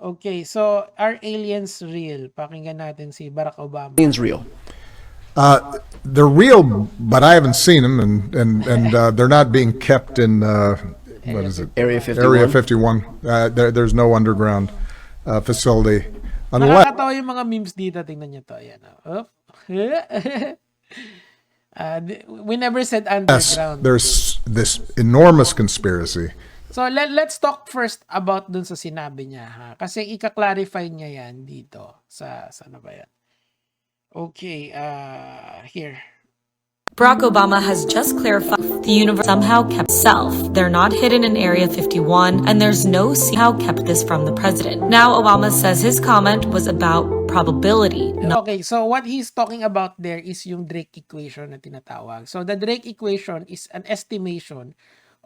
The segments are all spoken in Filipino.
Okay, so are aliens real? Pakinggan natin si Barack Obama. Aliens real? They're real, but I haven't seen them, and they're not being kept in what is it? Area 51? Area 51. There's no underground facility unless Nakakatawa yung mga memes dito. Tingnan nyo to. Ayan. Oh. We never said underground. there's this enormous conspiracy. So let's talk first about dun sa sinabi niya, ha? Kasi ika-clarify niya yan dito sa ano ba yan? Okay, here. Barack Obama has just clarified the universe somehow kept self. They're not hidden in Area 51, and there's no how kept this from the president. Now Obama says his comment was about probability. Okay, so what he's talking about there is yung Drake equation na tinatawag. So the Drake equation is an estimation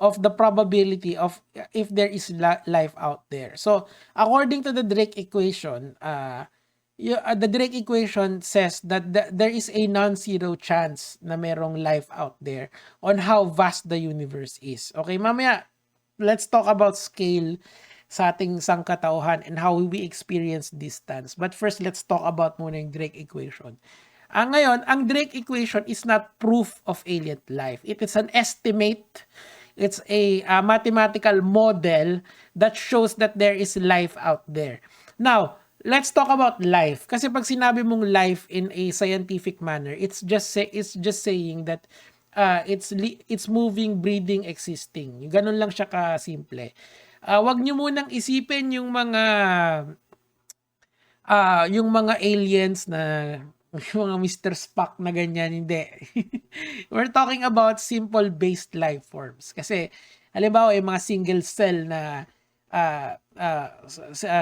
of the probability of if there is life out there. So according to the Drake equation, the Drake equation says that there is a non-zero chance na merong life out there on how vast the universe is. Okay, mamaya, let's talk about scale sa ating sangkatauhan and how we experience distance. But first, let's talk about muna yung Drake equation. Ngayon, ang Drake equation is not proof of alien life. It is an estimate. It's a mathematical model that shows that there is life out there. Now, let's talk about life. Kasi pag sinabi mong life in a scientific manner, it's just saying that it's moving, breathing, existing. Ganun lang siya ka-simple. Wag niyo munang isipin yung mga aliens na yung mga Mr. Spock na ganyan, hindi. We're talking about simple-based life forms. Kasi, halimbawa, yung mga single cell na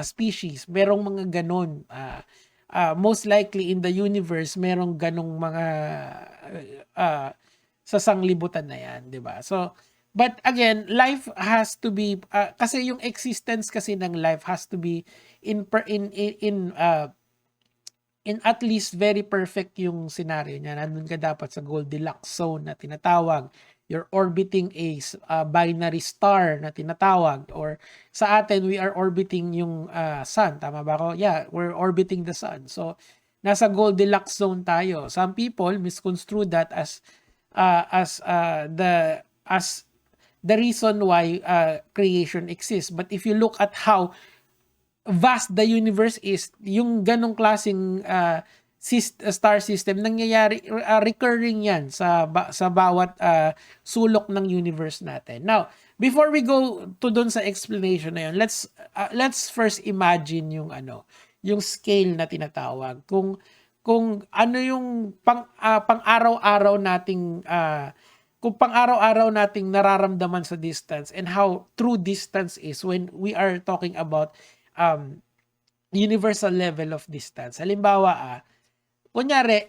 species, merong mga ganon. Most likely in the universe, merong ganong mga sa sanglibutan na yan, di ba? So, but again, life has to be, kasi yung existence kasi ng life has to be in at least very perfect yung scenario niya. Nandun ka dapat sa Goldilocks zone na tinatawag. You're orbiting a binary star na tinatawag. Or sa atin, we are orbiting yung sun. Tama ba ako? Yeah, we're orbiting the sun. So, nasa Goldilocks zone tayo. Some people misconstrue that as the reason why creation exists. But if you look at how vast the universe is, yung ganong klaseng star system, nangyayari, recurring yan sa bawat sulok ng universe natin. Now, before we go to dun sa explanation na yun, let's first imagine yung scale na tinatawag. Kung ano yung pang-araw-araw nating kung pang-araw-araw nating nararamdaman sa distance and how true distance is when we are talking about universal level of distance. Halimbawa, kunyari,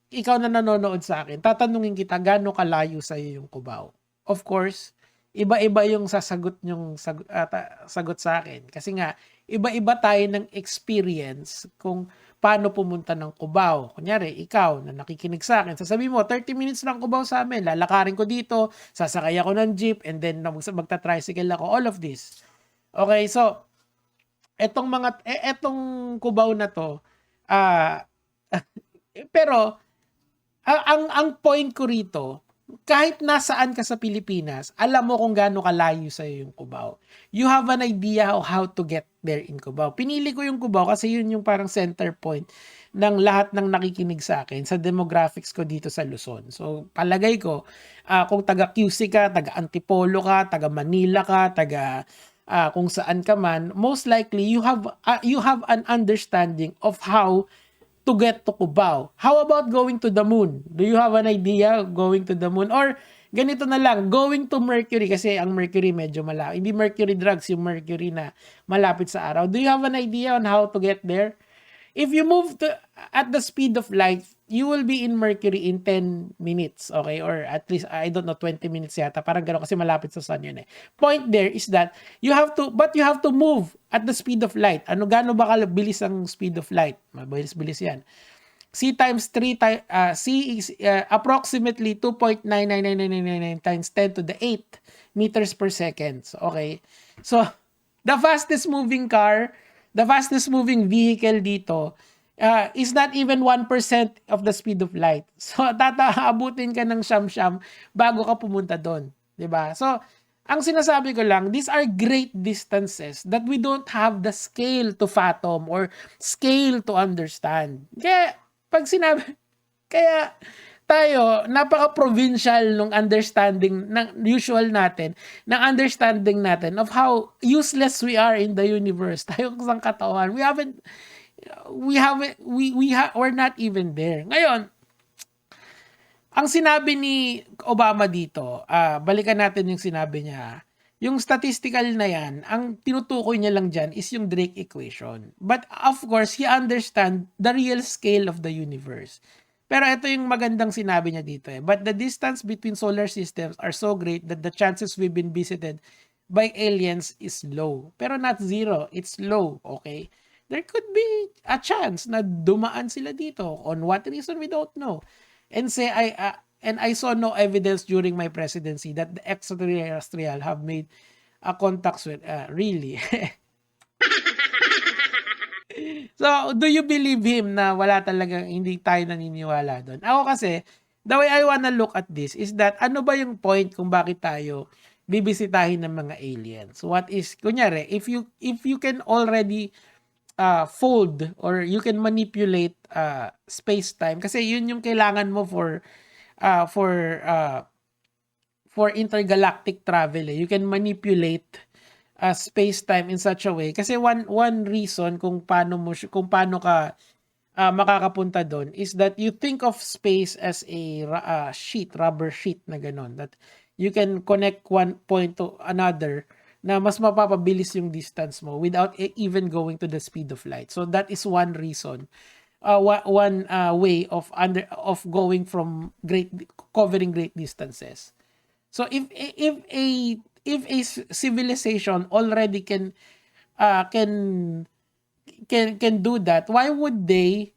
ikaw na nanonood sa akin, tatanungin kita, gaano kalayo sa iyo yung Cubao? Of course, iba-iba yung sagot sa akin. Kasi nga, iba-iba tayo ng experience kung paano pumunta ng Cubao. Kunyari, ikaw na nakikinig sa akin, sasabihin mo, 30 minutes lang Cubao sa amin, lalakarin ko dito, sasakay ako ng jeep, and then magta-tricycle ako, all of this. Okay, so, etong Cubao na to, pero, ang point ko rito, kahit nasaan ka sa Pilipinas, alam mo kung gaano kalayo sa iyo yung Cubao. You have an idea of how to get there in Cubao. Pinili ko yung Cubao kasi yun yung parang center point ng lahat ng nakikinig sa akin sa demographics ko dito sa Luzon. So, palagay ko, kung taga QC ka, taga Antipolo ka, taga Manila ka, taga kung saan ka man, most likely you have an understanding of how to get to Cubao. How about going to the moon? Do you have an idea of going to the moon? Or ganito na lang, going to Mercury, kasi ang Mercury medyo malapit. Hindi Mercury drugs, yung Mercury na malapit sa araw. Do you have an idea on how to get there? If you move at the speed of light, you will be in Mercury in 10 minutes, okay? Or at least, I don't know, 20 minutes yata. Parang gano'n kasi malapit sa sun yun eh. Point there is that, you have to move at the speed of light. Gaano ba kabilis ang speed of light? Mabilis-bilis yan. C times 3, C is approximately 2.99999 times 10 to the 8 meters per second. So, okay. So, The fastest moving car, the fastest moving vehicle dito is not even 1% of the speed of light. So, tataabutin ka ng siyam-siyam bago ka pumunta doon. 'Di ba? So, ang sinasabi ko lang, these are great distances that we don't have the scale to fathom or scale to understand. Kaya, pag sinabi, kaya tayo, napaka-provincial nung understanding ng usual natin, ng understanding natin of how useless we are in the universe. Tayo sa katawan, we're not even there. Ngayon, ang sinabi ni Obama dito, balikan natin yung sinabi niya. Yung statistical na yan, ang tinutukoy niya lang dyan is yung Drake equation. But of course, he understand the real scale of the universe. Pero ito yung magandang sinabi niya dito. But the distance between solar systems are so great that the chances we've been visited by aliens is low. Pero not zero, it's low, okay? There could be a chance na dumaan sila dito. On what reason, we don't know. And I saw no evidence during my presidency that the extraterrestrial have made contacts with really. So, do you believe him na wala talagang hindi tayo naniniwala doon? Ako kasi, the way I wanna look at this is that ano ba yung point kung bakit tayo bibisitahin ng mga aliens? What is, kunyari, if you can already fold or you can manipulate space-time kasi yun yung kailangan mo for intergalactic travel. You can manipulate space-time in such a way kasi one reason kung paano ka makakapunta doon is that you think of space as a rubber sheet na ganon, that you can connect one point to another na mas mapapabilis yung distance mo without even going to the speed of light. So that is one reason, one way of going from covering great distances. So if a civilization already can do that, why would they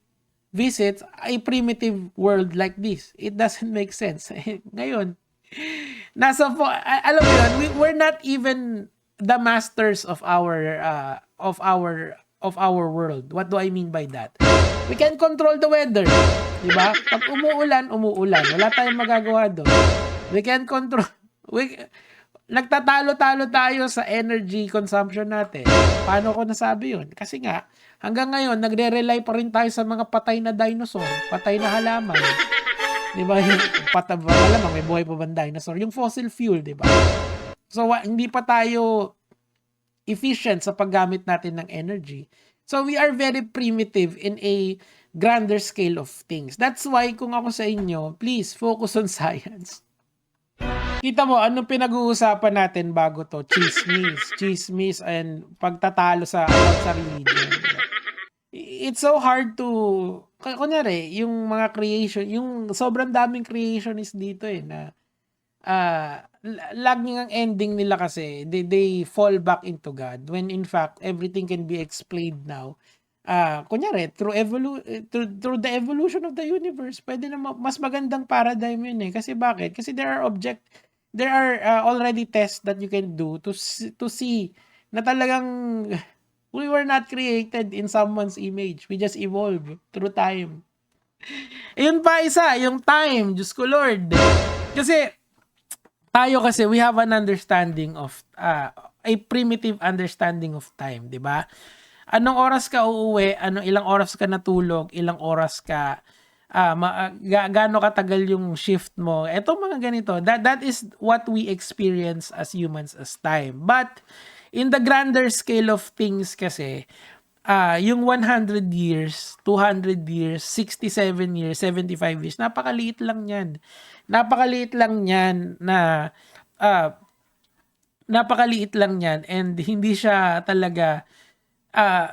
visit a primitive world like this? It doesn't make sense. Ngayon, alam mo yun, we're not even the masters of our world. What do I mean by that? We can control the weather, di ba? Pag umuulan. Wala tayong magagawa doon. We can control. Nagtatalo-talo tayo sa energy consumption natin. Paano ko nasabi yun? Kasi nga, hanggang ngayon, nagre-rely pa rin tayo sa mga patay na dinosaur, patay na halaman. Di ba? Yung malamang may buhay pa bang dinosaur? Yung fossil fuel, di ba? So, hindi pa tayo efficient sa paggamit natin ng energy. So, we are very primitive in a grander scale of things. That's why, kung ako sa inyo, please, focus on science. Kita mo, anong pinag-uusapan natin bago to? Chismis and pagtatalo sa religion. It's so hard to, kunyari, yung mga creation, yung sobrang daming creationist dito na laging ang ending nila kasi they fall back into God when in fact everything can be explained now kunyari through the evolution of the universe. Pwede na mas magandang paradigm yun kasi bakit? Kasi there are already tests that you can do to see na talagang we were not created in someone's image, we just evolved through time. Yun pa isa, yung time, Diyos ko Lord, kasi tayo kasi we have an understanding of a primitive understanding of time, 'di ba? Anong oras ka uuwi, ilang oras ka natulog, ilang oras ka gaano katagal yung shift mo. Etong mga ganito, that is what we experience as humans as time. But in the grander scale of things kasi, yung 100 years, 200 years, 67 years, 75 years, napakaliit lang yan. Napakaliit lang yan and hindi siya talaga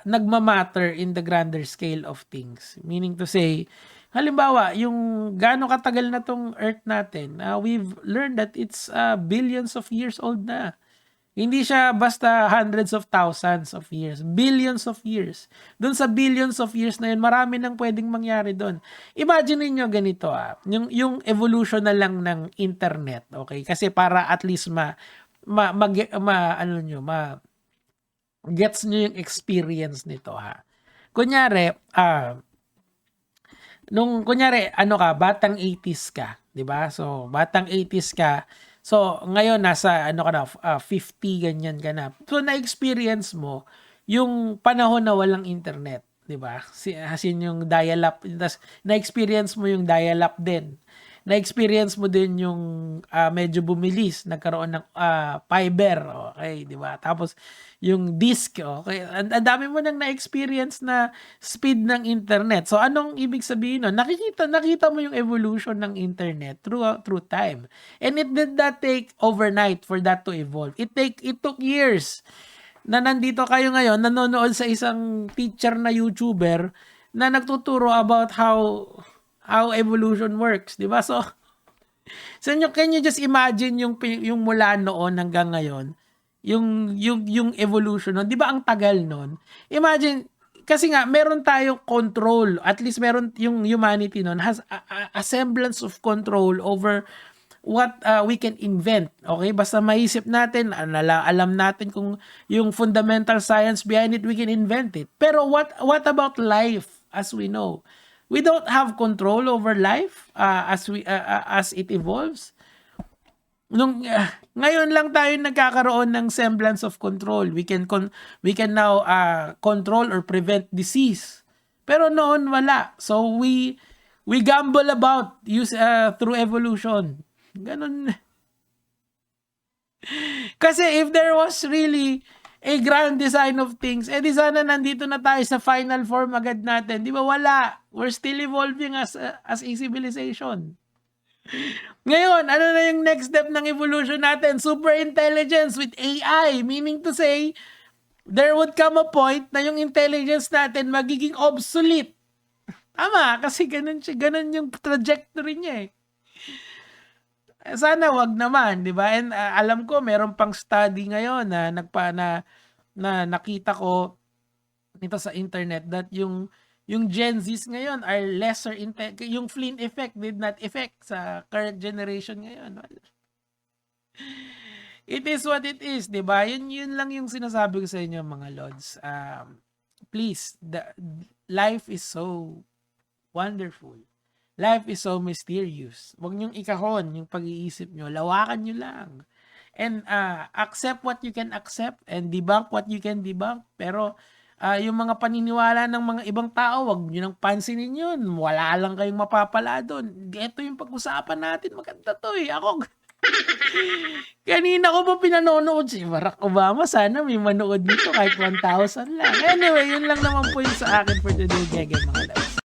nagmamatter in the grander scale of things. Meaning to say, halimbawa, yung gaano katagal na tong Earth natin, we've learned that it's billions of years old na. Hindi siya basta hundreds of thousands of years. Billions of years. Doon sa billions of years na yun, marami nang pwedeng mangyari doon. Imagine niyo ganito yung evolution na lang ng internet, okay? Kasi para at least gets nyo yung experience nito, ha. Kunyari, batang 80s ka, 'di ba? So, batang 80s ka. So, ngayon nasa 50 ganyan ka na. So, na-experience mo yung panahon na walang internet, 'di ba? As in yung dial-up, tas na-experience mo yung dial-up din. Na-experience mo din yung medyo bumilis, nagkaroon ng fiber, okay, 'di ba? Tapos yung disk, okay. Ang dami mo nang na-experience na speed ng internet. So anong ibig sabihin nun? Nakita mo yung evolution ng internet through time. And it did not take overnight for that to evolve. It took years na nandito kayo ngayon, nanonood sa isang teacher na YouTuber na nagtuturo about how evolution works, 'di ba? So can you just imagine yung mula noon hanggang ngayon, yung evolution nun, 'di ba ang tagal nun? Imagine, kasi nga meron tayong control, at least meron yung humanity nun has a semblance of control over what we can invent. Okay, basta maisip natin, alam natin kung yung fundamental science behind it, we can invent it. Pero what about life as we know? We don't have control over life as it evolves. Ngayon lang tayo nagkakaroon ng semblance of control. We can now control or prevent disease. Pero noon wala. So we gamble about through evolution. Ganun. Kasi if there was really a grand design of things, di sana nandito na tayo sa final form agad natin. Di ba? Wala. We're still evolving as a civilization. Ngayon, ano na yung next step ng evolution natin? Super intelligence with AI. Meaning to say, there would come a point na yung intelligence natin magiging obsolete. Tama, kasi ganun yung trajectory niya eh. Sana wag naman, 'di ba? And alam ko meron pang study ngayon na nakita ko nito sa internet that yung Gen Zs ngayon are lesser yung Flynn effect did not affect sa current generation ngayon. It is what it is, 'di ba? Yun lang yung sinasabi ko sa inyo, mga lods. Please, life is so wonderful. Life is so mysterious. Huwag niyong ikahon yung pag-iisip niyo. Lawakan niyo lang. And accept what you can accept and debunk what you can debunk. Pero yung mga paniniwala ng mga ibang tao, huwag niyo nang pansinin yun. Wala lang kayong mapapala doon. Ito yung pag-usapan natin. Maganda to eh. Ako, kanina ko pa pinanonood si Barack Obama. Sana may manood dito kahit 1,000 lang. Anyway, yun lang naman po yung sa akin for today, Gege, mga loves.